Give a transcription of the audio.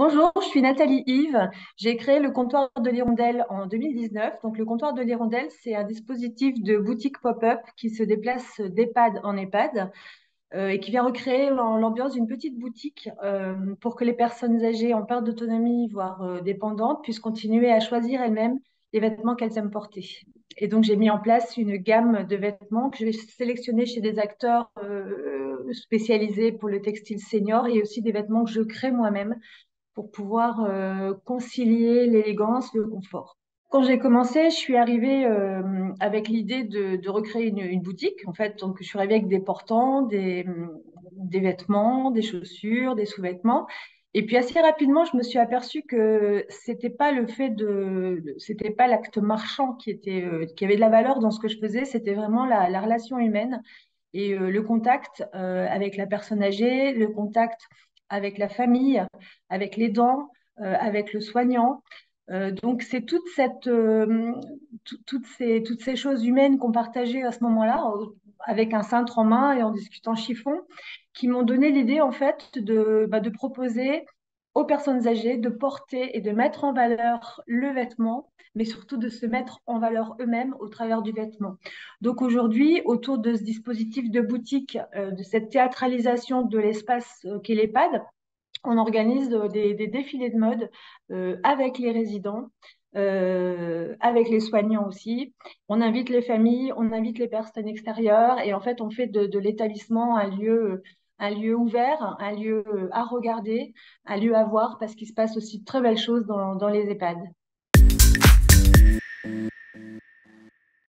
Bonjour, je suis Nathalie Yves. J'ai créé le comptoir de l'Hirondelle en 2019. Donc, le comptoir de l'Hirondelle, c'est un dispositif de boutique pop-up qui se déplace d'EHPAD en EHPAD et qui vient recréer l'ambiance d'une petite boutique pour que les personnes âgées en perte d'autonomie, voire dépendantes, puissent continuer à choisir elles-mêmes les vêtements qu'elles aiment porter. Et donc, j'ai mis en place une gamme de vêtements que je vais sélectionner chez des acteurs spécialisés pour le textile senior et aussi des vêtements que je crée moi-même pour pouvoir concilier l'élégance, le confort. Quand j'ai commencé, je suis arrivée avec l'idée de recréer une boutique. En fait, donc je suis arrivée avec des portants, des vêtements, des chaussures, des sous-vêtements. Et puis assez rapidement, je me suis aperçue que c'était pas l'acte marchand qui avait de la valeur dans ce que je faisais, c'était vraiment la relation humaine et le contact avec la personne âgée, le contact avec la famille, avec l'aidant, avec le soignant. Donc, c'est toutes ces choses humaines qu'on partageait à ce moment-là, avec un cintre en main et en discutant chiffon, qui m'ont donné l'idée, en fait, de proposer aux personnes âgées de porter et de mettre en valeur le vêtement, mais surtout de se mettre en valeur eux-mêmes au travers du vêtement. Donc aujourd'hui, autour de ce dispositif de boutique, de cette théâtralisation de l'espace qu'est l'EHPAD, on organise des défilés de mode avec les résidents, avec les soignants aussi. On invite les familles, on invite les personnes extérieures et en fait, on fait de l'établissement un lieu ouvert, un lieu à regarder, un lieu à voir parce qu'il se passe aussi de très belles choses dans les EHPAD.